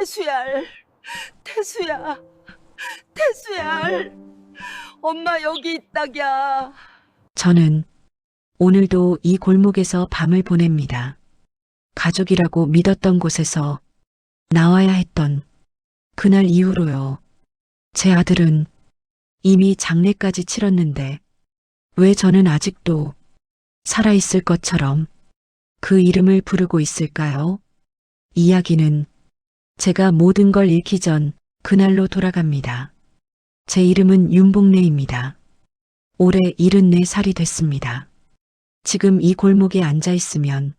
태수야, 태수야, 태수야. 엄마 여기 있다냐. 저는 오늘도 이 골목에서 밤을 보냅니다. 가족이라고 믿었던 곳에서 나와야 했던 그날 이후로요. 제 아들은 이미 장례까지 치렀는데 왜 저는 아직도 살아있을 것처럼 그 이름을 부르고 있을까요? 이야기는 제가 모든 걸 잃기 전 그날로 돌아갑니다. 제 이름은 윤복래입니다. 올해 74살이 됐습니다. 지금 이 골목에 앉아 있으면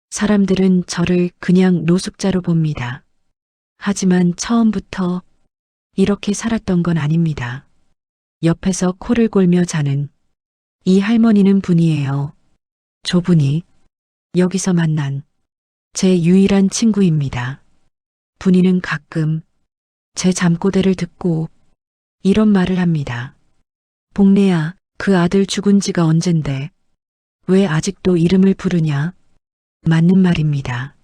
사람들은 저를 그냥 노숙자로 봅니다. 하지만 처음부터 이렇게 살았던 건 아닙니다. 옆에서 코를 골며 자는 이 할머니는 분이에요. 저분이 여기서 만난 제 유일한 친구입니다. 분이는 가끔 제 잠꼬대를 듣고 이런 말을 합니다. 복래야, 그 아들 죽은 지가 언젠데 왜 아직도 이름을 부르냐? 맞는 말입니다.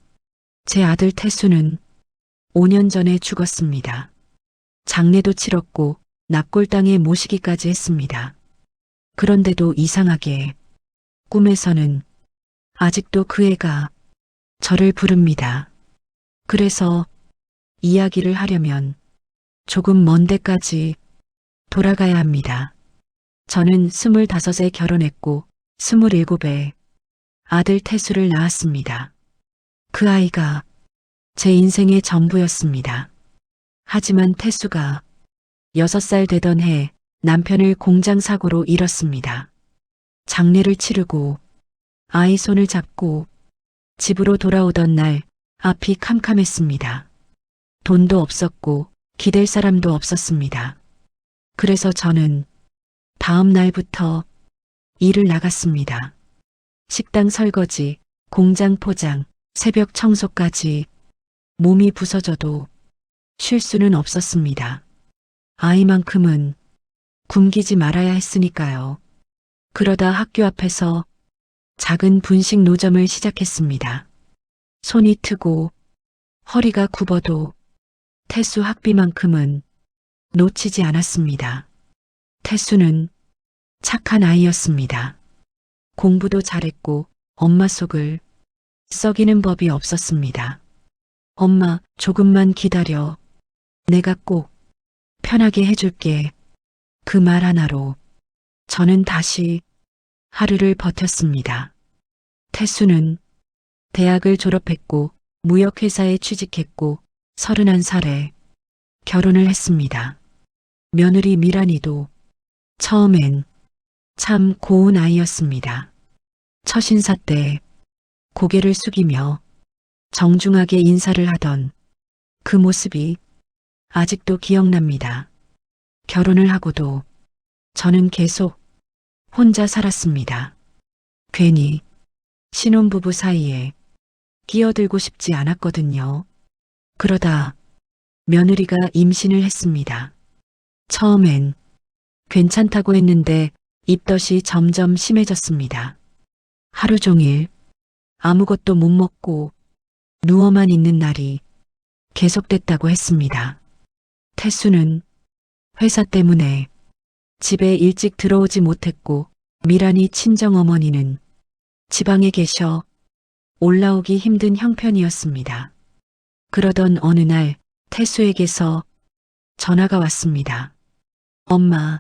제 아들 태수는 5년 전에 죽었습니다. 장례도 치렀고 납골당에 모시기까지 했습니다. 그런데도 이상하게 꿈에서는 아직도 그 애가 저를 부릅니다. 그래서 이야기를 하려면 조금 먼 데까지 돌아가야 합니다. 저는 25에 결혼했고 27에 아들 태수를 낳았습니다. 그 아이가 제 인생의 전부였습니다. 하지만 태수가 6살 되던 해 남편을 공장 사고로 잃었습니다. 장례를 치르고 아이 손을 잡고 집으로 돌아오던 날 앞이 캄캄했습니다. 돈도 없었고 기댈 사람도 없었습니다. 그래서 저는 다음 날부터 일을 나갔습니다. 식당 설거지, 공장 포장, 새벽 청소까지 몸이 부서져도 쉴 수는 없었습니다. 아이만큼은 굶기지 말아야 했으니까요. 그러다 학교 앞에서 작은 분식 노점을 시작했습니다. 손이 트고 허리가 굽어도 태수 학비만큼은 놓치지 않았습니다. 태수는 착한 아이였습니다. 공부도 잘했고 엄마 속을 썩이는 법이 없었습니다. 엄마, 조금만 기다려. 내가 꼭 편하게 해줄게. 그 말 하나로 저는 다시 하루를 버텼습니다. 태수는 대학을 졸업했고 무역회사에 취직했고 31살에 결혼을 했습니다. 며느리 미란이도 처음엔 참 고운 아이였습니다. 첫 인사 때 고개를 숙이며 정중하게 인사를 하던 그 모습이 아직도 기억납니다. 결혼을 하고도 저는 계속 혼자 살았습니다. 괜히 신혼부부 사이에 끼어들고 싶지 않았거든요. 그러다 며느리가 임신을 했습니다. 처음엔 괜찮다고 했는데 입덧이 점점 심해졌습니다. 하루 종일 아무것도 못 먹고 누워만 있는 날이 계속됐다고 했습니다. 태수는 회사 때문에 집에 일찍 들어오지 못했고 미란이 친정어머니는 지방에 계셔 올라오기 힘든 형편이었습니다. 그러던 어느 날 태수에게서 전화가 왔습니다. 엄마,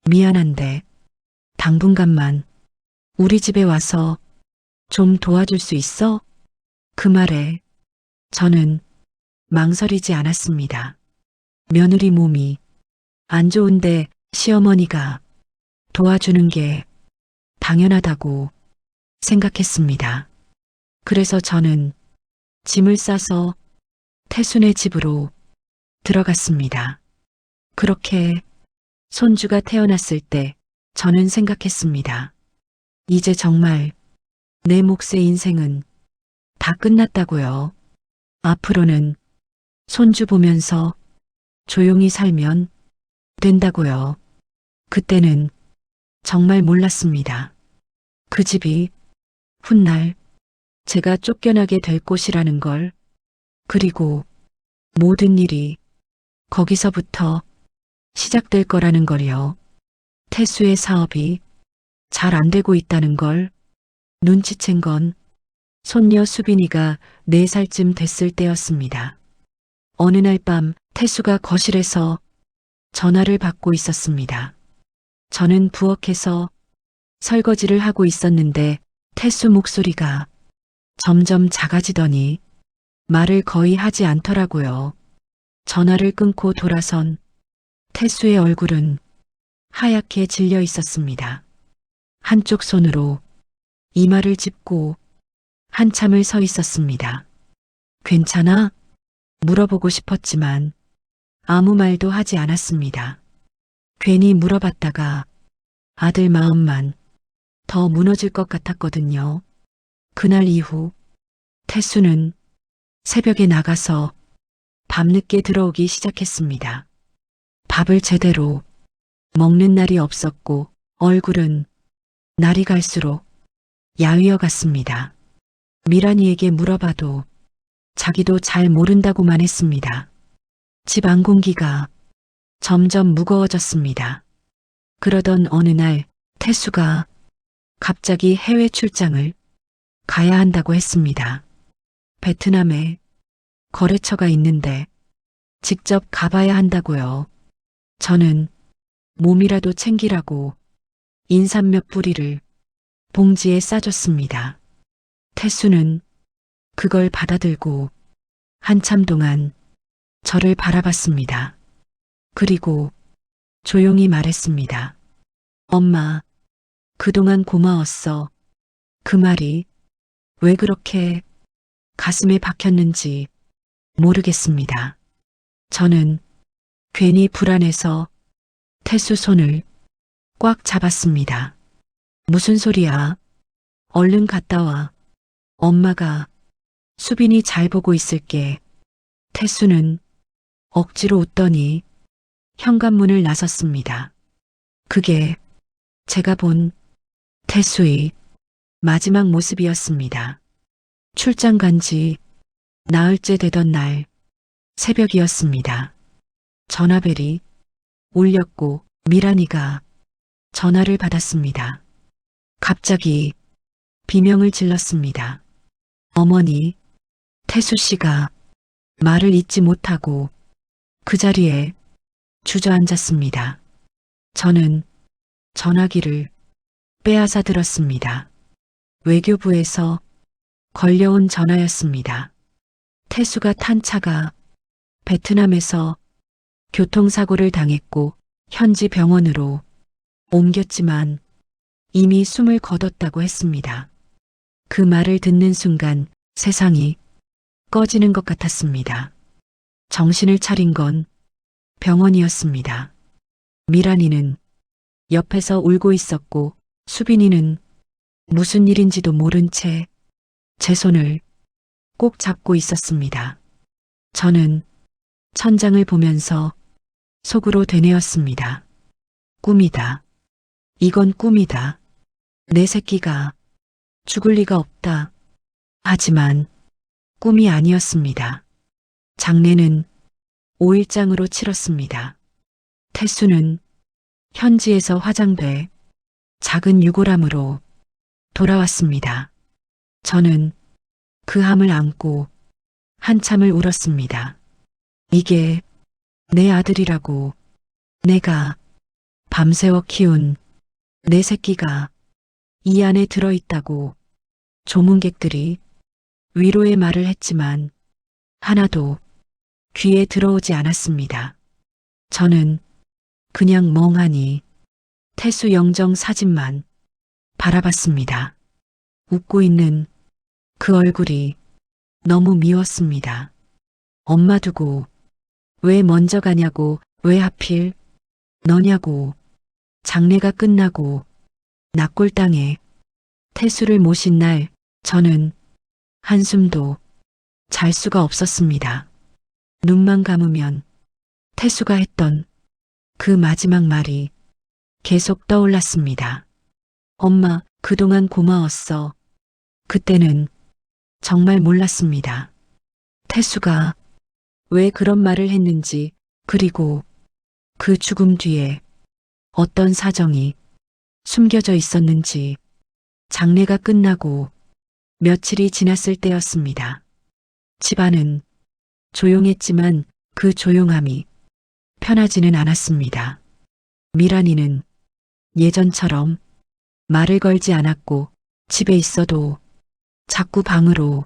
미안한데 당분간만 우리 집에 와서 좀 도와줄 수 있어? 그 말에 저는 망설이지 않았습니다. 며느리 몸이 안 좋은데 시어머니가 도와주는 게 당연하다고 생각했습니다. 그래서 저는 짐을 싸서 태순의 집으로 들어갔습니다. 그렇게 손주가 태어났을 때 저는 생각했습니다. 이제 정말 내 몫의 인생은 다 끝났다고요. 앞으로는 손주 보면서 조용히 살면 된다고요. 그때는 정말 몰랐습니다. 그 집이 훗날 제가 쫓겨나게 될 곳이라는 걸, 그리고 모든 일이 거기서부터 시작될 거라는 걸요. 태수의 사업이 잘 안 되고 있다는 걸 눈치챈 건 손녀 수빈이가 4살쯤 됐을 때였습니다. 어느 날 밤 태수가 거실에서 전화를 받고 있었습니다. 저는 부엌에서 설거지를 하고 있었는데 태수 목소리가 점점 작아지더니 말을 거의 하지 않더라고요. 전화를 끊고 돌아선 태수의 얼굴은 하얗게 질려 있었습니다. 한쪽 손으로 이마를 짚고 한참을 서 있었습니다. 괜찮아? 물어보고 싶었지만 아무 말도 하지 않았습니다. 괜히 물어봤다가 아들 마음만 더 무너질 것 같았거든요. 그날 이후 태수는 새벽에 나가서 밤늦게 들어오기 시작했습니다. 밥을 제대로 먹는 날이 없었고 얼굴은 날이 갈수록 야위어 갔습니다. 미란이에게 물어봐도 자기도 잘 모른다고만 했습니다. 집 안 공기가 점점 무거워졌습니다. 그러던 어느 날 태수가 갑자기 해외 출장을 가야 한다고 했습니다. 베트남에 거래처가 있는데 직접 가봐야 한다고요. 저는 몸이라도 챙기라고 인삼 몇 뿌리를 봉지에 싸줬습니다. 태수는 그걸 받아들고 한참 동안 저를 바라봤습니다. 그리고 조용히 말했습니다. 엄마, 그동안 고마웠어. 그 말이 왜 그렇게 가슴에 박혔는지 모르겠습니다. 저는 괜히 불안해서 태수 손을 꽉 잡았습니다. 무슨 소리야? 얼른 갔다 와. 엄마가 수빈이 잘 보고 있을게. 태수는 억지로 웃더니 현관문을 나섰습니다. 그게 제가 본 태수의 마지막 모습이었습니다. 출장 간 지 나흘째 되던 날 새벽이었습니다. 전화벨이 울렸고 미란이가 전화를 받았습니다. 갑자기 비명을 질렀습니다. 어머니, 태수 씨가 말을 잇지 못하고 그 자리에 주저앉았습니다. 저는 전화기를 빼앗아 들었습니다. 외교부에서 걸려온 전화였습니다. 태수가 탄 차가 베트남에서 교통사고를 당했고 현지 병원으로 옮겼지만 이미 숨을 거뒀다고 했습니다. 그 말을 듣는 순간 세상이 꺼지는 것 같았습니다. 정신을 차린 건 병원이었습니다. 미란이는 옆에서 울고 있었고 수빈이는 무슨 일인지도 모른 채 제 손을 꼭 잡고 있었습니다. 저는 천장을 보면서 속으로 되뇌었습니다. 꿈이다. 이건 꿈이다. 내 새끼가 죽을 리가 없다. 하지만 꿈이 아니었습니다. 장례는 5일장으로 치렀습니다. 태수는 현지에서 화장돼 작은 유골함으로 돌아왔습니다. 저는 그 함을 안고 한참을 울었습니다. 이게 내 아들이라고, 내가 밤새워 키운 내 새끼가 이 안에 들어있다고. 조문객들이 위로의 말을 했지만 하나도 귀에 들어오지 않았습니다. 저는 그냥 멍하니 태수 영정 사진만 바라봤습니다. 웃고 있는 그 얼굴이 너무 미웠습니다. 엄마 두고 왜 먼저 가냐고, 왜 하필 너냐고. 장례가 끝나고 낙골당에 태수를 모신 날 저는 한숨도 잘 수가 없었습니다. 눈만 감으면 태수가 했던 그 마지막 말이 계속 떠올랐습니다. 엄마, 그동안 고마웠어. 그때는 정말 몰랐습니다. 태수가 왜 그런 말을 했는지, 그리고 그 죽음 뒤에 어떤 사정이 숨겨져 있었는지 장례가 끝나고 며칠이 지났을 때였습니다. 집안은 조용했지만 그 조용함이 편하지는 않았습니다. 미란이는 예전처럼 말을 걸지 않았고 집에 있어도 자꾸 방으로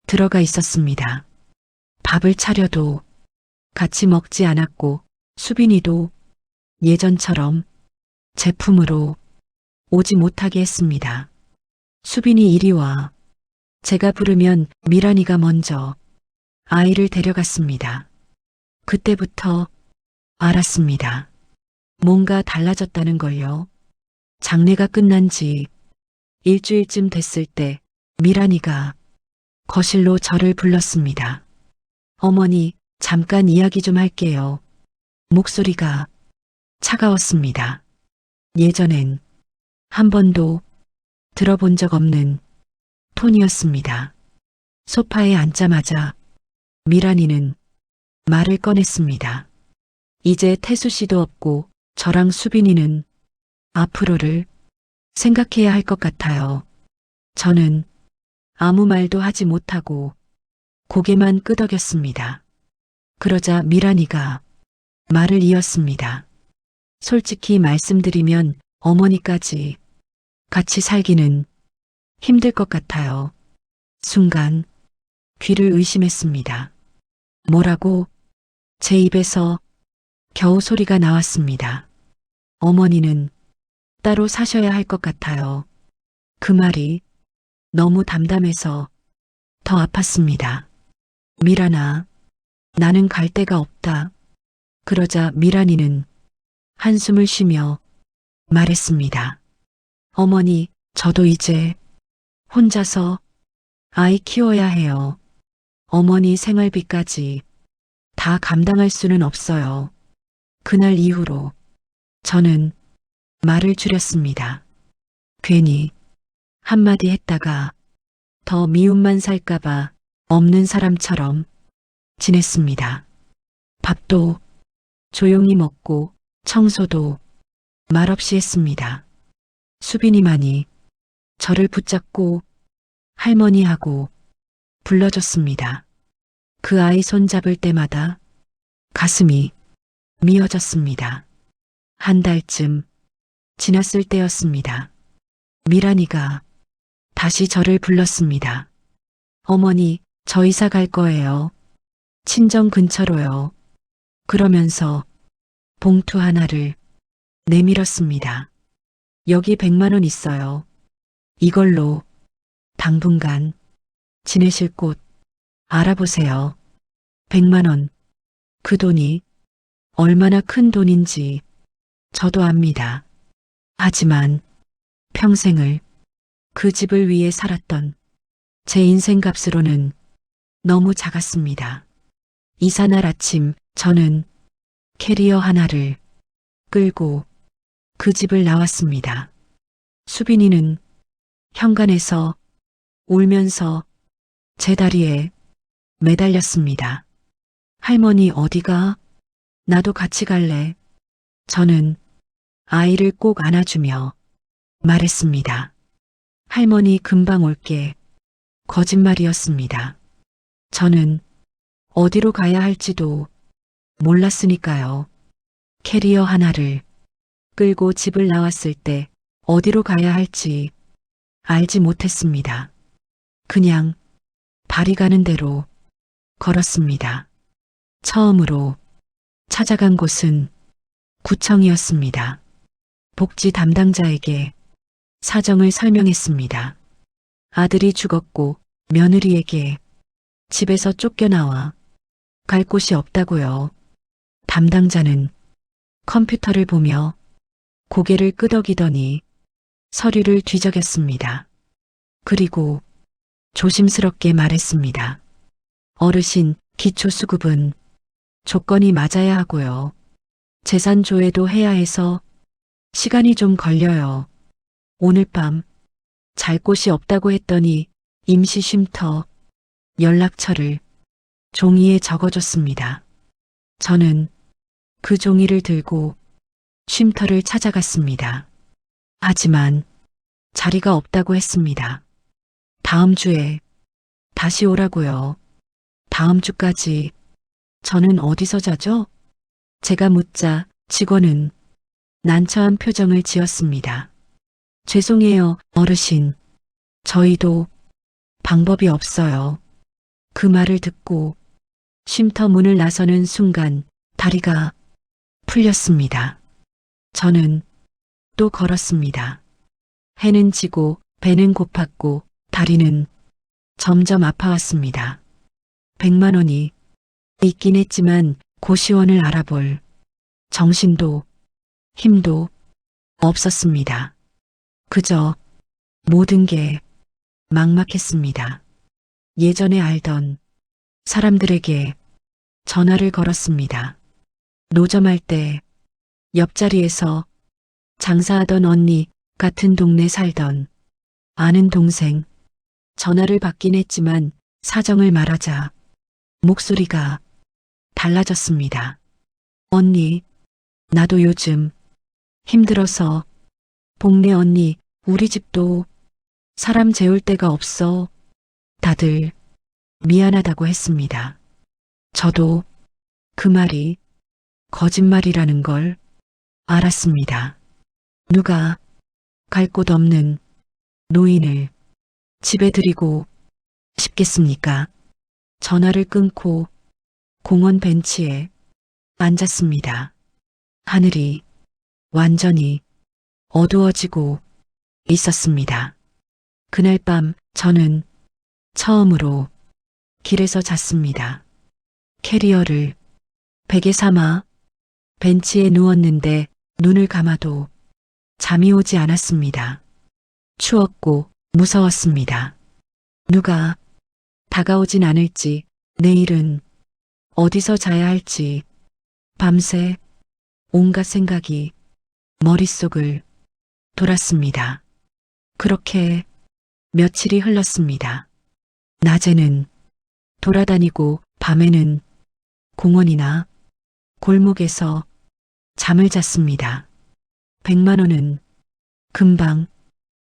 들어가 있었습니다. 밥을 차려도 같이 먹지 않았고 수빈이도 예전처럼 제품으로 오지 못하게 했습니다. 수빈이 이리 와. 제가 부르면 미란이가 먼저 아이를 데려갔습니다. 그때부터 알았습니다. 뭔가 달라졌다는 걸요. 장례가 끝난 지 일주일쯤 됐을 때 미란이가 거실로 저를 불렀습니다. 어머니, 잠깐 이야기 좀 할게요. 목소리가 차가웠습니다. 예전엔 한 번도 들어본 적 없는 톤이었습니다. 소파에 앉자마자 미란이는 말을 꺼냈습니다. 이제 태수 씨도 없고 저랑 수빈이는 앞으로를 생각해야 할 것 같아요. 저는 아무 말도 하지 못하고 고개만 끄덕였습니다. 그러자 미란이가 말을 이었습니다. 솔직히 말씀드리면 어머니까지 같이 살기는 힘들 것 같아요. 순간 귀를 의심했습니다. 뭐라고? 제 입에서 겨우 소리가 나왔습니다. 어머니는 따로 사셔야 할 것 같아요. 그 말이 너무 담담해서 더 아팠습니다. 미란아, 나는 갈 데가 없다. 그러자 미란이는 한숨을 쉬며 말했습니다. 어머니, 저도 이제 혼자서 아이 키워야 해요. 어머니 생활비까지 다 감당할 수는 없어요. 그날 이후로 저는 말을 줄였습니다. 괜히 한마디 했다가 더 미움만 살까봐 없는 사람처럼 지냈습니다. 밥도 조용히 먹고 청소도 말없이 했습니다. 수빈이만이 저를 붙잡고 할머니하고 불러줬습니다. 그 아이 손잡을 때마다 가슴이 미어졌습니다. 한 달쯤 지났을 때였습니다. 미란이가 다시 저를 불렀습니다. 어머니, 저 이사 갈 거예요. 친정 근처로요. 그러면서 봉투 하나를 내밀었습니다. 여기 100만 원 있어요. 이걸로 당분간 지내실 곳 알아보세요. 100만 원. 그 돈이 얼마나 큰 돈인지 저도 압니다. 하지만 평생을 그 집을 위해 살았던 제 인생 값으로는 너무 작았습니다. 이사날 아침 저는 캐리어 하나를 끌고 그 집을 나왔습니다. 수빈이는 현관에서 울면서 제 다리에 매달렸습니다. 할머니 어디가? 나도 같이 갈래. 저는 아이를 꼭 안아주며 말했습니다. 할머니 금방 올게. 거짓말이었습니다. 저는 어디로 가야 할지도 몰랐으니까요. 캐리어 하나를 끌고 집을 나왔을 때 어디로 가야 할지 알지 못했습니다. 그냥 발이 가는 대로 걸었습니다. 처음으로 찾아간 곳은 구청이었습니다. 복지 담당자에게 사정을 설명했습니다. 아들이 죽었고 며느리에게 집에서 쫓겨나와 갈 곳이 없다고요. 담당자는 컴퓨터를 보며 고개를 끄덕이더니 서류를 뒤적였습니다. 그리고 조심스럽게 말했습니다. 어르신, 기초수급은 조건이 맞아야 하고요. 재산조회도 해야 해서 시간이 좀 걸려요. 오늘 밤 잘 곳이 없다고 했더니 임시 쉼터 연락처를 종이에 적어줬습니다. 저는 그 종이를 들고 쉼터를 찾아갔습니다. 하지만 자리가 없다고 했습니다. 다음 주에 다시 오라고요. 다음 주까지 저는 어디서 자죠? 제가 묻자 직원은 난처한 표정을 지었습니다. 죄송해요, 어르신. 저희도 방법이 없어요. 그 말을 듣고 쉼터 문을 나서는 순간 다리가 풀렸습니다. 저는 또 걸었습니다. 해는 지고 배는 고팠고 다리는 점점 아파왔습니다. 100만 원이 있긴 했지만 고시원을 알아볼 정신도 힘도 없었습니다. 그저 모든 게 막막했습니다. 예전에 알던 사람들에게 전화를 걸었습니다. 노점할 때 옆자리에서 장사하던 언니, 같은 동네 살던 아는 동생, 전화를 받긴 했지만 사정을 말하자 목소리가 달라졌습니다. 언니, 나도 요즘 힘들어서. 복내 언니, 우리 집도 사람 재울 데가 없어. 다들 미안하다고 했습니다. 저도 그 말이 거짓말이라는 걸 알았습니다. 누가 갈 곳 없는 노인을 집에 들이고 싶겠습니까? 전화를 끊고 공원 벤치에 앉았습니다. 하늘이 완전히 어두워지고 있었습니다. 그날 밤 저는 처음으로 길에서 잤습니다. 캐리어를 베개 삼아 벤치에 누웠는데 눈을 감아도 잠이 오지 않았습니다. 추웠고 무서웠습니다. 누가 다가오진 않을지, 내일은 어디서 자야 할지, 밤새 온갖 생각이 머릿속을 돌았습니다. 그렇게 며칠이 흘렀습니다. 낮에는 돌아다니고 밤에는 공원이나 골목에서 잠을 잤습니다. 100만 원은 금방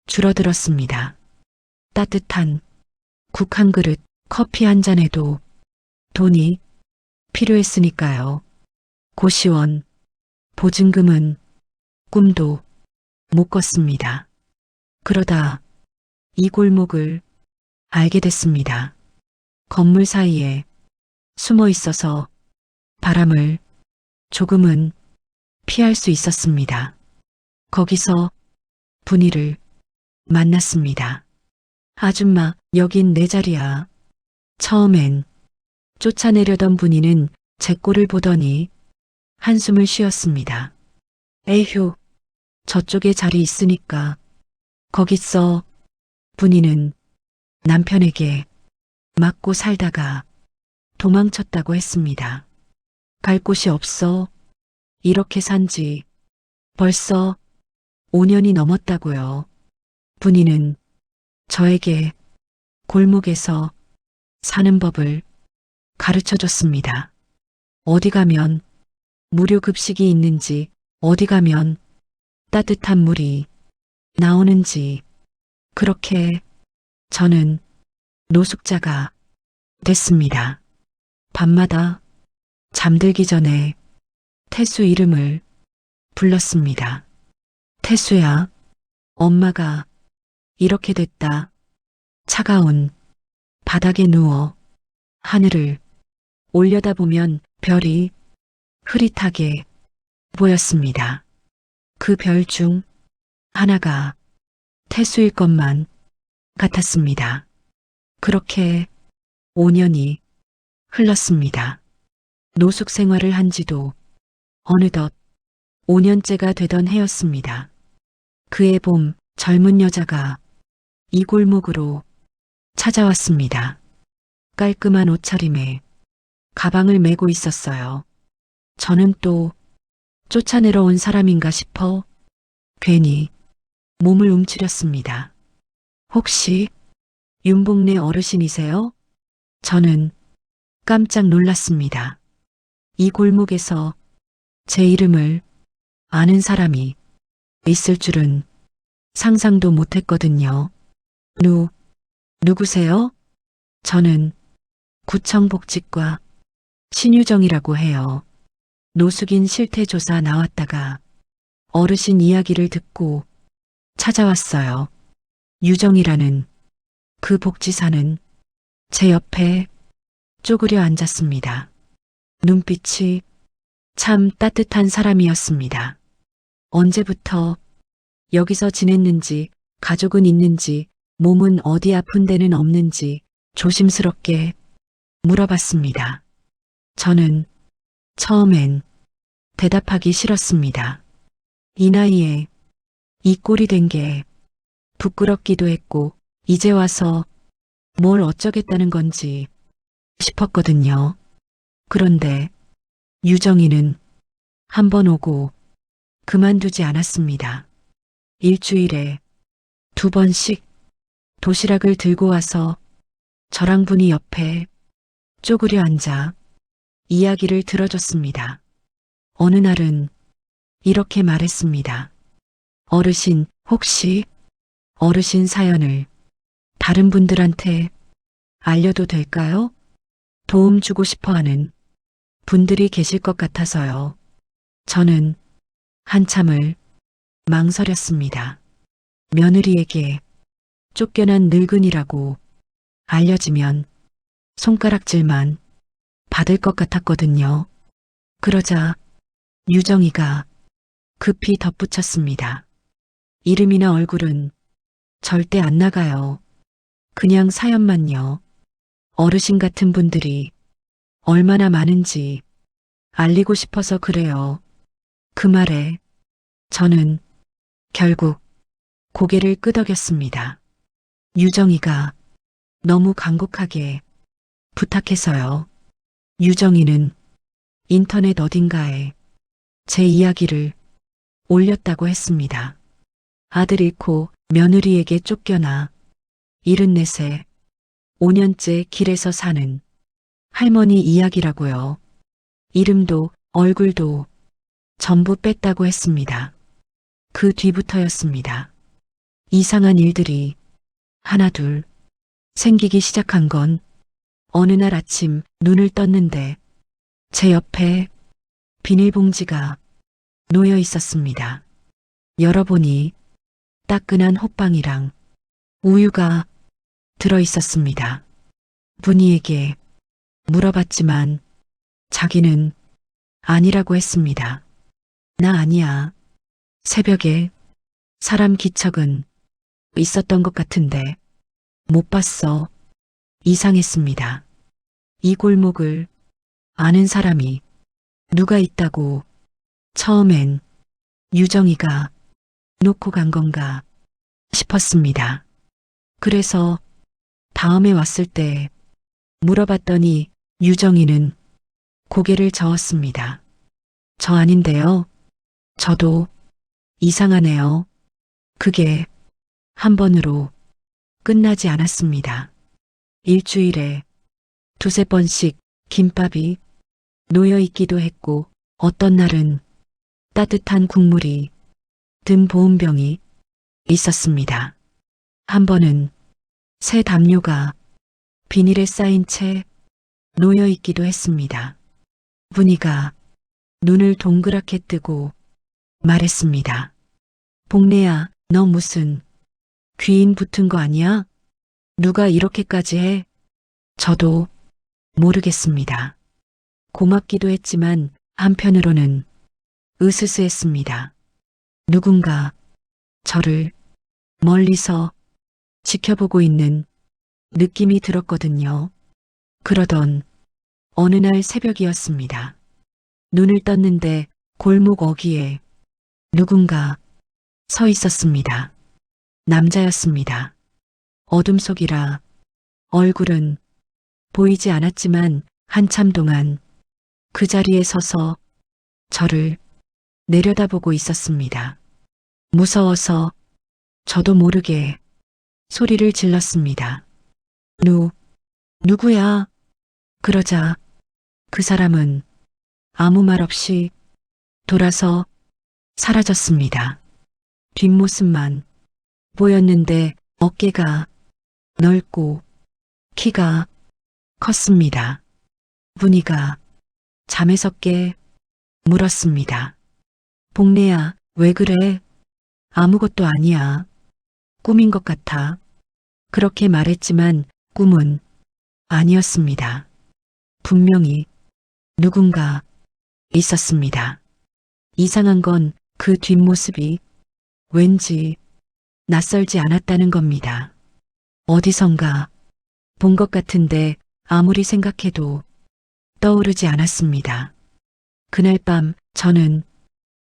줄어들었습니다. 따뜻한 국 한 그릇, 커피 한 잔에도 돈이 필요했으니까요. 고시원, 보증금은 꿈도 못 꿨습니다. 그러다 이 골목을 알게 됐습니다. 건물 사이에 숨어 있어서 바람을 조금은 피할 수 있었습니다. 거기서 분이를 만났습니다. 아줌마, 여긴 내 자리야. 처음엔 쫓아내려던 분이는 제 꼴을 보더니 한숨을 쉬었습니다. 에휴, 저쪽에 자리 있으니까 거기 있어. 분이는 남편에게 맞고 살다가 도망쳤다고 했습니다. 갈 곳이 없어. 이렇게 산지 벌써 5년이 넘었다고요. 분이는 저에게 골목에서 사는 법을 가르쳐 줬습니다. 어디 가면 무료 급식이 있는지, 어디 가면 따뜻한 물이 나오는지. 그렇게 저는 노숙자가 됐습니다. 밤마다 잠들기 전에 태수 이름을 불렀습니다. 태수야, 엄마가 이렇게 됐다. 차가운 바닥에 누워 하늘을 올려다보면 별이 흐릿하게 보였습니다. 그 별 중 하나가 태수일 것만 같았습니다. 그렇게 5년이 흘렀습니다. 노숙 생활을 한 지도 어느덧 5년째가 되던 해였습니다. 그해 봄 젊은 여자가 이 골목으로 찾아왔습니다. 깔끔한 옷차림에 가방을 메고 있었어요. 저는 또 쫓아내러 온 사람인가 싶어 괜히 몸을 움츠렸습니다. 혹시 윤복래 어르신이세요? 저는 깜짝 놀랐습니다. 이 골목에서 제 이름을 아는 사람이 있을 줄은 상상도 못했거든요. 누구세요? 저는 구청 복지과 신유정이라고 해요. 노숙인 실태조사 나왔다가 어르신 이야기를 듣고 찾아왔어요. 유정이라는 그 복지사는 제 옆에 쪼그려 앉았습니다. 눈빛이 참 따뜻한 사람이었습니다. 언제부터 여기서 지냈는지, 가족은 있는지, 몸은 어디 아픈 데는 없는지 조심스럽게 물어봤습니다. 저는 처음엔 대답하기 싫었습니다. 이 나이에 이 꼴이 된 게 부끄럽기도 했고, 이제 와서 뭘 어쩌겠다는 건지 싶었거든요. 그런데 유정이는 한 번 오고 그만두지 않았습니다. 일주일에 2번씩 도시락을 들고 와서 저랑 분이 옆에 쪼그려 앉아 이야기를 들어줬습니다. 어느 날은 이렇게 말했습니다. 어르신, 혹시 어르신 사연을 다른 분들한테 알려도 될까요? 도움 주고 싶어 하는 분들이 계실 것 같아서요. 저는 한참을 망설였습니다. 며느리에게 쫓겨난 늙은이라고 알려지면 손가락질만 받을 것 같았거든요. 그러자 유정이가 급히 덧붙였습니다. 이름이나 얼굴은 절대 안 나가요. 그냥 사연만요. 어르신 같은 분들이 얼마나 많은지 알리고 싶어서 그래요. 그 말에 저는 결국 고개를 끄덕였습니다. 유정이가 너무 간곡하게 부탁해서요. 유정이는 인터넷 어딘가에 제 이야기를 올렸다고 했습니다. 아들 잃고 며느리에게 쫓겨나 74세 5년째 길에서 사는 할머니 이야기라고요. 이름도 얼굴도 전부 뺐다고 했습니다. 그 뒤부터였습니다. 이상한 일들이 하나둘 생기기 시작한 건 어느 날 아침 눈을 떴는데 제 옆에 비닐봉지가 놓여 있었습니다. 열어보니 따끈한 호빵이랑 우유가 들어 있었습니다. 분이에게 물어봤지만 자기는 아니라고 했습니다. 나 아니야. 새벽에 사람 기척은 있었던 것 같은데 못 봤어. 이상했습니다. 이 골목을 아는 사람이 누가 있다고 처음엔 유정이가 놓고 간 건가 싶었습니다. 그래서 다음에 왔을 때 물어봤더니 유정이는 고개를 저었습니다. 저 아닌데요. 저도 이상하네요. 그게 한 번으로 끝나지 않았습니다. 일주일에 2~3번씩 김밥이 놓여 있기도 했고 어떤 날은 따뜻한 국물이 든 보온병이 있었습니다. 한 번은 새 담요가 비닐에 쌓인 채 놓여 있기도 했습니다. 분이가 눈을 동그랗게 뜨고 말했습니다. 복래야, 너 무슨 귀인 붙은 거 아니야? 누가 이렇게까지 해? 저도 모르겠습니다. 고맙기도 했지만 한편으로는 으스스했습니다. 누군가 저를 멀리서 지켜보고 있는 느낌이 들었거든요. 그러던 어느 날 새벽이었습니다. 눈을 떴는데 골목 어귀에 누군가 서 있었습니다. 남자였습니다. 어둠 속이라 얼굴은 보이지 않았지만 한참 동안 그 자리에 서서 저를 내려다보고 있었습니다. 무서워서 저도 모르게 소리를 질렀습니다. 누구야? 그러자 그 사람은 아무 말 없이 돌아서 사라졌습니다. 뒷모습만 보였는데 어깨가 넓고 키가 컸습니다. 분이가 잠에서 깨 물었습니다. 복래야, 왜 그래? 아무것도 아니야. 꿈인 것 같아. 그렇게 말했지만 꿈은 아니었습니다. 분명히 누군가 있었습니다. 이상한 건 그 뒷모습이 왠지 낯설지 않았다는 겁니다. 어디선가 본 것 같은데 아무리 생각해도 떠오르지 않았습니다. 그날 밤 저는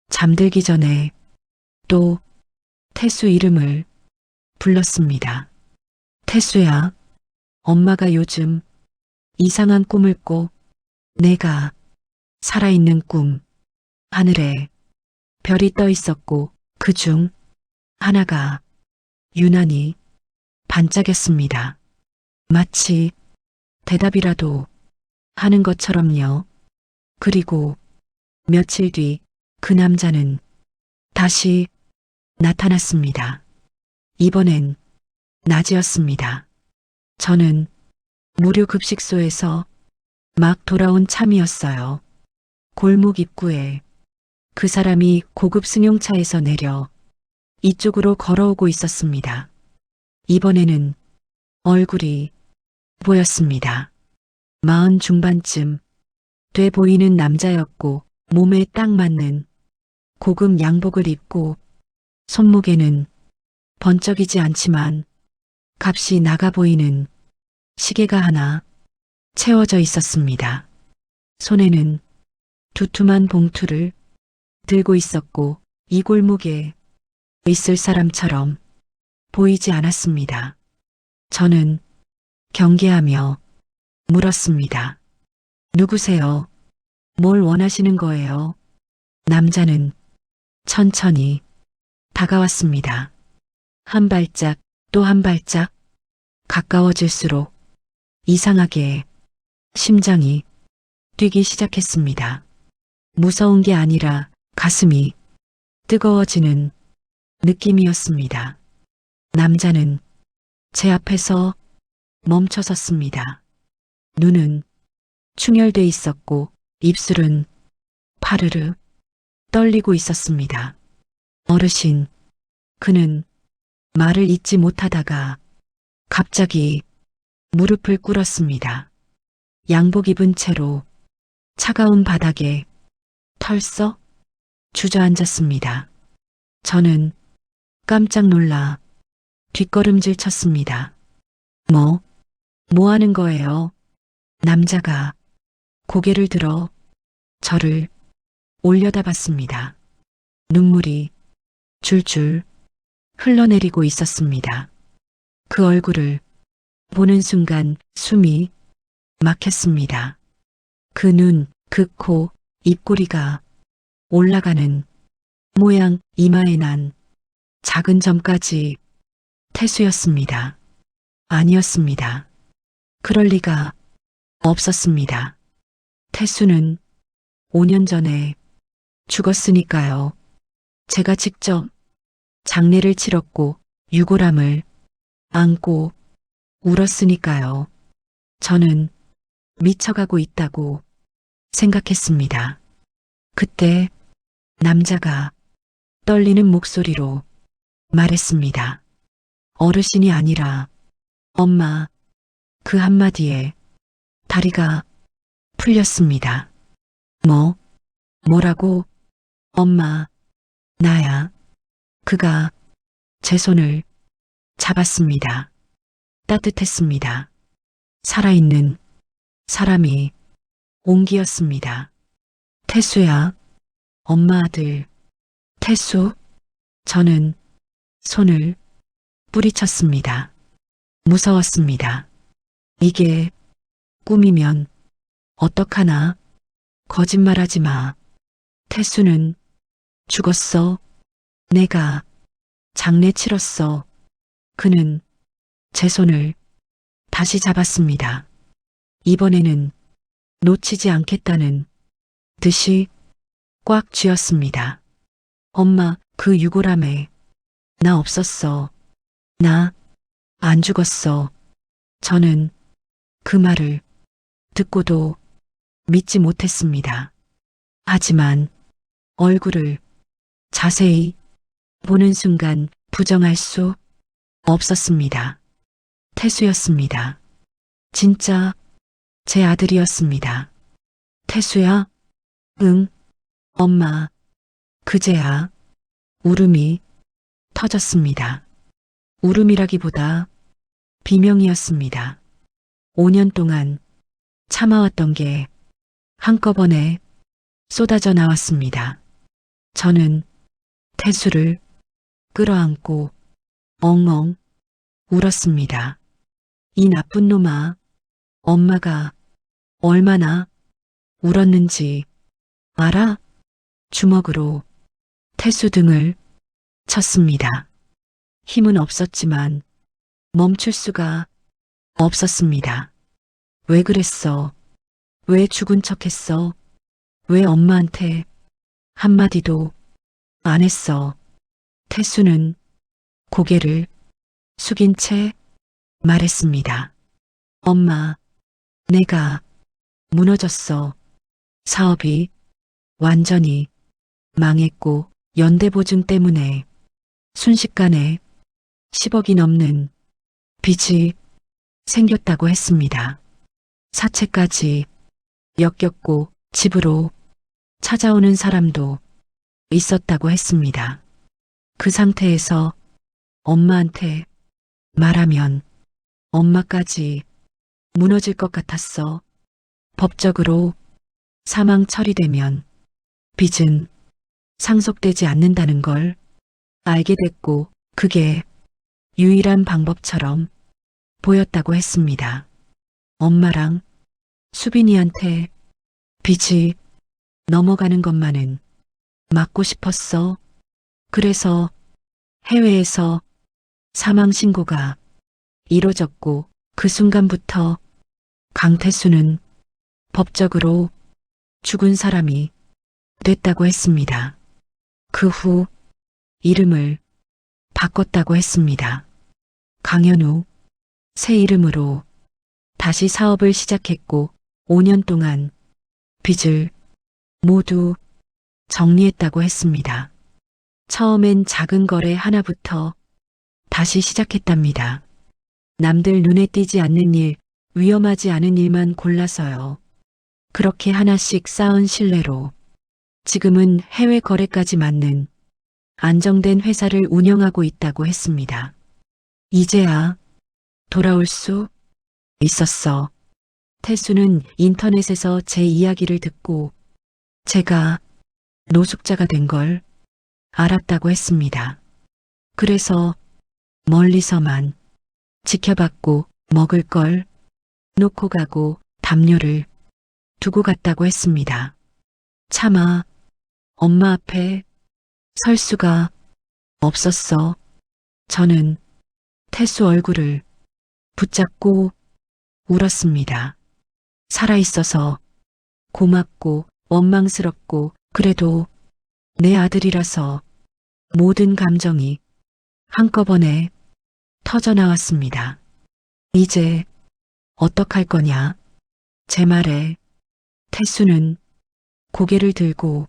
잠들기 전에 또 태수 이름을 불렀습니다. 태수야, 엄마가 요즘 이상한 꿈을 꿔. 내가 살아있는 꿈. 하늘에 별이 떠 있었고 그 중 하나가 유난히 반짝였습니다. 마치 대답이라도 하는 것처럼요. 그리고 며칠 뒤 그 남자는 다시 나타났습니다. 이번엔 낮이었습니다. 저는 무료 급식소에서 막 돌아온 참이었어요. 골목 입구에 그 사람이 고급 승용차에서 내려 이쪽으로 걸어오고 있었습니다. 이번에는 얼굴이 보였습니다. 40 중반쯤 돼 보이는 남자였고 몸에 딱 맞는 고급 양복을 입고 손목에는 번쩍이지 않지만 값이 나가 보이는 시계가 하나 채워져 있었습니다. 손에는 두툼한 봉투를 들고 있었고 이 골목에 있을 사람처럼 보이지 않았습니다. 저는 경계하며 물었습니다. 누구세요? 뭘 원하시는 거예요? 남자는 천천히 다가왔습니다. 한 발짝 또 한 발짝 가까워질수록 이상하게 심장이 뛰기 시작했습니다. 무서운 게 아니라 가슴이 뜨거워지는 느낌이었습니다. 남자는 제 앞에서 멈춰 섰습니다. 눈은 충혈돼 있었고 입술은 파르르 떨리고 있었습니다. 어르신, 그는 말을 잇지 못하다가 갑자기 무릎을 꿇었습니다. 양복 입은 채로 차가운 바닥에 털썩 주저앉았습니다. 저는 깜짝 놀라 뒷걸음질 쳤습니다. 뭐 하는 거예요? 남자가 고개를 들어 저를 올려다봤습니다. 눈물이 줄줄 흘러내리고 있었습니다. 그 얼굴을 보는 순간 숨이 막혔습니다. 그 눈, 그 코, 입꼬리가 올라가는 모양, 이마에 난 작은 점까지 태수였습니다. 아니었습니다. 그럴 리가 없었습니다. 태수는 5년 전에 죽었으니까요. 제가 직접 장례를 치렀고 유골함을 안고 울었으니까요. 저는 미쳐가고 있다고 생각했습니다. 그때 남자가 떨리는 목소리로 말했습니다. 어르신이 아니라 엄마. 그 한마디에 다리가 풀렸습니다. 뭐라고? 엄마, 나야. 그가 제 손을 잡았습니다. 따뜻했습니다. 살아있는 사람이 온기였습니다. 태수야, 엄마 아들. 태수? 저는 손을 뿌리쳤습니다. 무서웠습니다. 이게 꿈이면 어떡하나? 거짓말하지 마. 태수는 죽었어. 내가 장례 치렀어. 그는 제 손을 다시 잡았습니다. 이번에는 놓치지 않겠다는 듯이 꽉 쥐었습니다. 엄마, 그 유골함에 나 없었어. 나 안 죽었어. 저는 그 말을 듣고도 믿지 못했습니다. 하지만 얼굴을 자세히 보는 순간 부정할 수 없었습니다. 태수였습니다. 진짜 제 아들이었습니다. 태수야? 응, 엄마. 그제야 울음이 터졌습니다. 울음이라기보다 비명이었습니다. 5년 동안 참아왔던 게 한꺼번에 쏟아져 나왔습니다. 저는 태수를 끌어안고 엉엉 울었습니다. 이 나쁜 놈아, 엄마가 얼마나 울었는지 알아? 주먹으로 태수 등을 쳤습니다. 힘은 없었지만 멈출 수가 없었습니다. 왜 그랬어? 왜 죽은 척 했어? 왜 엄마한테 한마디도 안 했어? 태수는 고개를 숙인 채 말했습니다. 엄마, 내가 무너졌어. 사업이 완전히 망했고 연대보증 때문에 순식간에 10억이 넘는 빚이 생겼다고 했습니다. 사채까지 엮였고 집으로 찾아오는 사람도 있었다고 했습니다. 그 상태에서 엄마한테 말하면 엄마까지 무너질 것 같았어. 법적으로 사망 처리되면 빚은 상속되지 않는다는 걸 알게 됐고 그게 유일한 방법처럼 보였다고 했습니다. 엄마랑 수빈이한테 빚이 넘어가는 것만은 막고 싶었어. 그래서 해외에서 사망 신고가 이뤄졌고 그 순간부터 강태수는 법적으로 죽은 사람이 됐다고 했습니다. 그 후 이름을 바꿨다고 했습니다. 강현우, 새 이름으로 다시 사업을 시작했고 5년 동안 빚을 모두 정리했다고 했습니다. 처음엔 작은 거래 하나부터 다시 시작했답니다. 남들 눈에 띄지 않는 일, 위험하지 않은 일만 골라서요. 그렇게 하나씩 쌓은 신뢰로 지금은 해외 거래까지 맞는 안정된 회사를 운영하고 있다고 했습니다. 이제야 돌아올 수 있었어. 태수는 인터넷에서 제 이야기를 듣고 제가 노숙자가 된 걸 알았다고 했습니다. 그래서 멀리서만 지켜봤고 먹을 걸 놓고 가고 담요를 두고 갔다고 했습니다. 차마 엄마 앞에 설 수가 없었어. 저는 태수 얼굴을 붙잡고 울었습니다. 살아있어서 고맙고 원망스럽고 그래도 내 아들이라서 모든 감정이 한꺼번에 터져 나왔습니다. 이제 어떡할 거냐? 제 말에 태수는 고개를 들고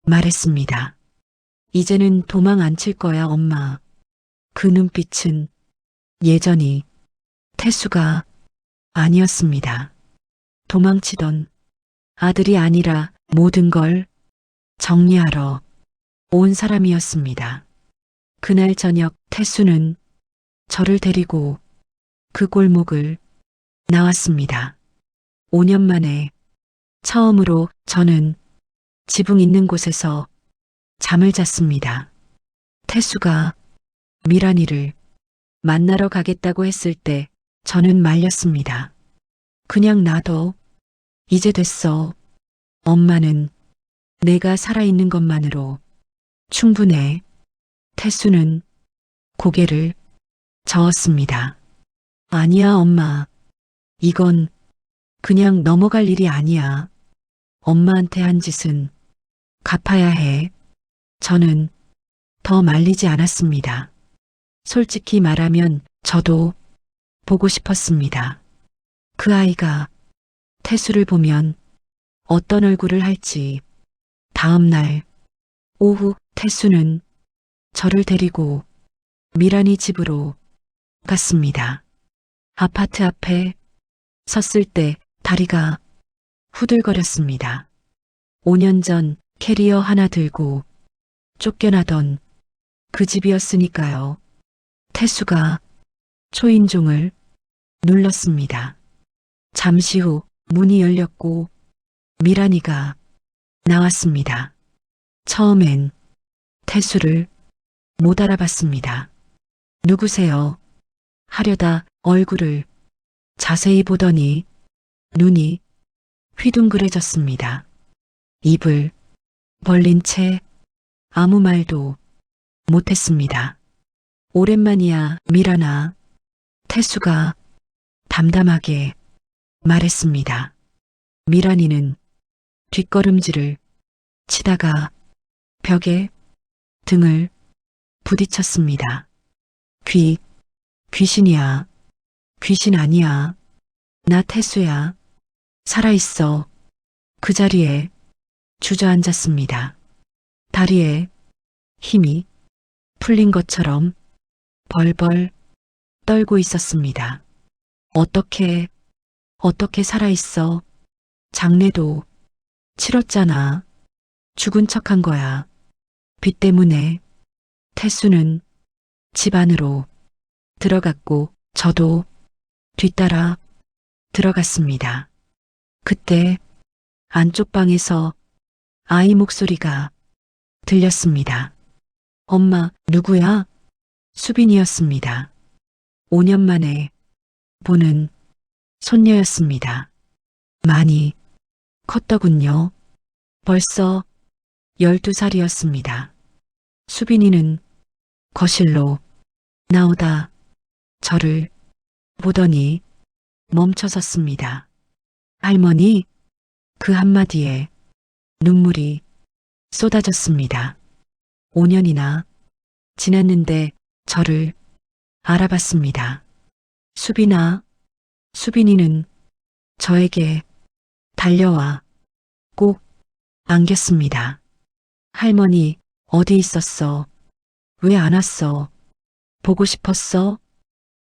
말했습니다. 이제는 도망 안 칠 거야, 엄마. 그 눈빛은 예전이 태수가 아니었습니다. 도망치던 아들이 아니라 모든 걸 정리하러 온 사람이었습니다. 그날 저녁 태수는 저를 데리고 그 골목을 나왔습니다. 5년 만에 처음으로 저는 지붕 있는 곳에서 잠을 잤습니다. 태수가 미란이를 만나러 가겠다고 했을 때 저는 말렸습니다. 그냥 놔둬. 이제 됐어. 엄마는 내가 살아있는 것만으로 충분해. 태수는 고개를 저었습니다. 아니야, 엄마. 이건 그냥 넘어갈 일이 아니야. 엄마한테 한 짓은 갚아야 해. 저는 더 말리지 않았습니다. 솔직히 말하면 저도 보고 싶었습니다. 그 아이가 태수를 보면 어떤 얼굴을 할지. 다음 날 오후 태수는 저를 데리고 미란이 집으로 갔습니다. 아파트 앞에 섰을 때 다리가 후들거렸습니다. 5년 전 캐리어 하나 들고 쫓겨나던 그 집이었으니까요. 태수가 초인종을 눌렀습니다. 잠시 후 문이 열렸고 미란이가 나왔습니다. 처음엔 태수를 못 알아봤습니다. 누구세요? 하려다 얼굴을 자세히 보더니 눈이 휘둥그레졌습니다. 입을 벌린 채 아무 말도 못했습니다. 오랜만이야, 미란아. 태수가 담담하게 말했습니다. 미란이는 뒷걸음질을 치다가 벽에 등을 부딪혔습니다. 귀신이야. 귀신 아니야. 나 태수야. 살아있어. 그 자리에 주저앉았습니다. 다리에 힘이 풀린 것처럼 벌벌 떨고 있었습니다. 어떻게 살아있어? 장례도 치렀잖아. 죽은 척한 거야. 빚 때문에. 태수는 집 안으로 들어갔고 저도 뒤따라 들어갔습니다. 그때 안쪽 방에서 아이 목소리가 들렸습니다. 엄마, 누구야? 수빈이었습니다. 5년 만에 보는 손녀였습니다. 많이 컸더군요. 벌써 12살이었습니다. 수빈이는 거실로 나오다 저를 보더니 멈춰섰습니다. 할머니, 그 한마디에 눈물이 쏟아졌습니다. 5년이나 지났는데 저를 알아봤습니다. 수빈이는 저에게 달려와 꼭 안겼습니다. 할머니, 어디 있었어? 왜 안 왔어? 보고 싶었어?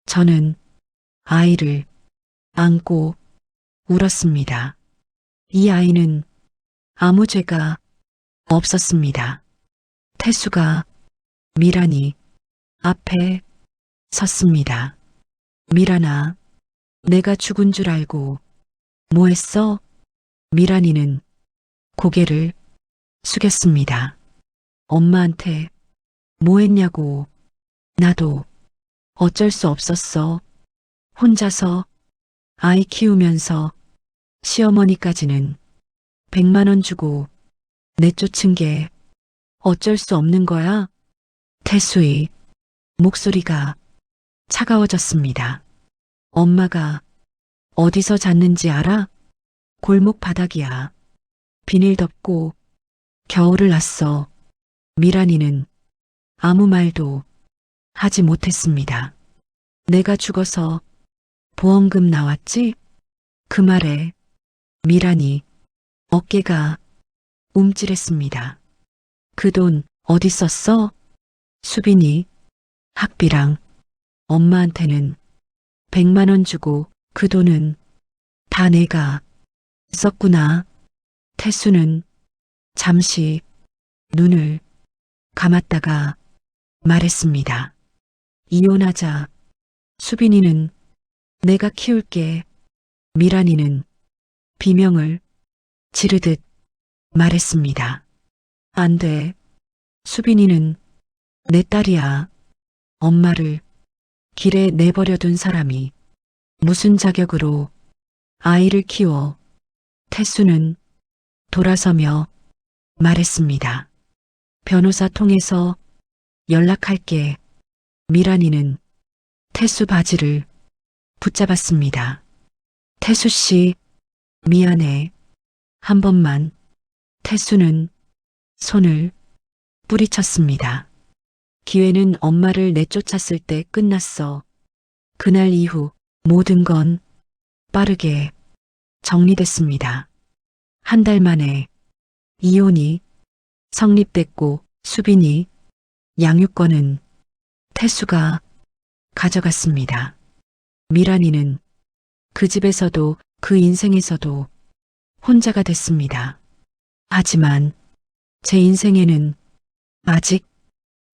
저는 아이를 안고 울었습니다. 이 아이는 아무 죄가 없었습니다. 태수가 미란이 앞에 섰습니다. 미란아, 내가 죽은 줄 알고 뭐 했어? 미란이는 고개를 숙였습니다. 엄마한테 뭐 했냐고. 나도 어쩔 수 없었어. 혼자서 아이 키우면서 시어머니까지는 100만 원 주고 내쫓은 게 어쩔 수 없는 거야? 태수의 목소리가 차가워졌습니다. 엄마가 어디서 잤는지 알아? 골목 바닥이야. 비닐 덮고 겨울을 났어. 미란이는 아무 말도 하지 못했습니다. 내가 죽어서 보험금 나왔지? 그 말에 미란이 어깨가 움찔했습니다. 그 돈 어디 썼어? 수빈이 학비랑 엄마한테는 100만 원 주고 그 돈은 다 내가 썼구나. 태수는 잠시 눈을 감았다가 말했습니다. 이혼하자. 수빈이는 내가 키울게. 미란이는 비명을 지르듯 말했습니다. 안 돼. 수빈이는 내 딸이야. 엄마를 길에 내버려둔 사람이 무슨 자격으로 아이를 키워. 태수는 돌아서며 말했습니다. 변호사 통해서 연락할게. 미란이는 태수 바지를 붙잡았습니다. 태수 씨, 미안해. 한 번만. 태수는 손을 뿌리쳤습니다. 기회는 엄마를 내쫓았을 때 끝났어. 그날 이후 모든 건 빠르게 정리됐습니다. 한 달 만에 이혼이 성립됐고 수빈이 양육권은 태수가 가져갔습니다. 미란이는 그 집에서도 그 인생에서도 혼자가 됐습니다. 하지만 제 인생에는 아직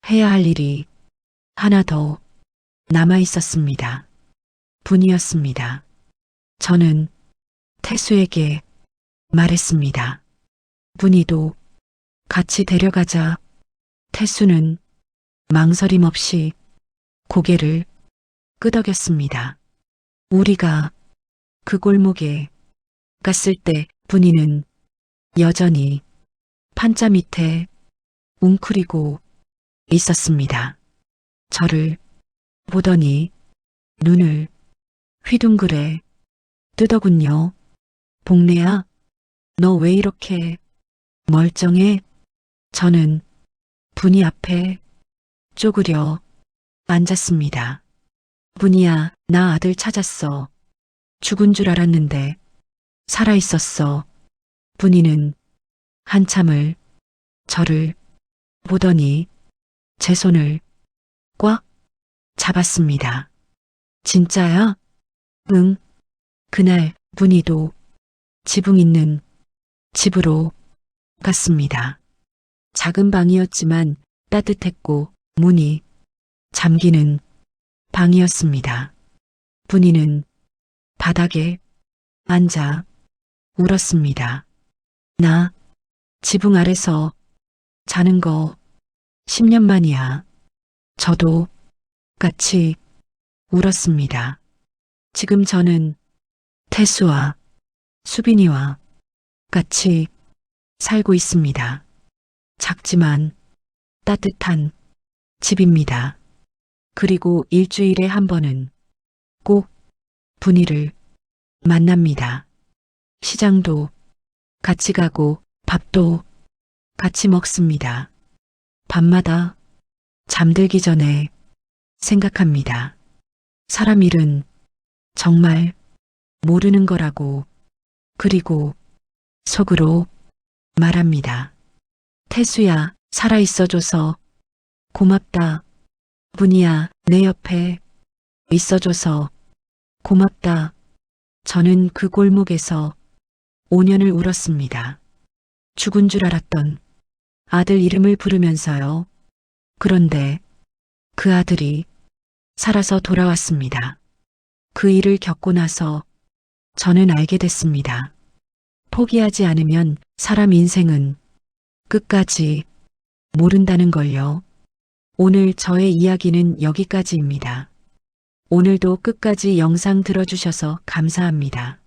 해야 할 일이 하나 더 남아 있었습니다. 분이었습니다. 저는 태수에게 말했습니다. 분이도 같이 데려가자. 태수는 망설임 없이 고개를 끄덕였습니다. 우리가 그 골목에 갔을 때 분이는 여전히 판자 밑에 웅크리고 있었습니다. 저를 보더니 눈을 휘둥그레 뜨더군요. 복래야, 너 왜 이렇게 멀쩡해? 저는 분이 앞에 쪼그려 앉았습니다. 분이야, 나 아들 찾았어. 죽은 줄 알았는데 살아있었어. 분이는 한참을 저를 보더니 제 손을 꽉 잡았습니다. 진짜야? 응. 그날 분이도 지붕 있는 집으로 갔습니다. 작은 방이었지만 따뜻했고 문이 잠기는 방이었습니다. 분이는 바닥에 앉아 울었습니다. 나 지붕 아래서 자는 거 10년 만이야. 저도 같이 울었습니다. 지금 저는 태수와 수빈이와 같이 살고 있습니다. 작지만 따뜻한 집입니다. 그리고 일주일에 한 번은 꼭 분이를 만납니다. 시장도 같이 가고 밥도 같이 먹습니다. 밤마다 잠들기 전에 생각합니다. 사람 일은 정말 모르는 거라고. 그리고 속으로 말합니다. 태수야, 살아있어줘서 고맙다. 분이야, 내 옆에 있어줘서 고맙다. 저는 그 골목에서 5년을 울었습니다. 죽은 줄 알았던 아들 이름을 부르면서요. 그런데 그 아들이 살아서 돌아왔습니다. 그 일을 겪고 나서 저는 알게 됐습니다. 포기하지 않으면 사람 인생은 끝까지 모른다는 걸요. 오늘 저의 이야기는 여기까지입니다. 오늘도 끝까지 영상 들어주셔서 감사합니다.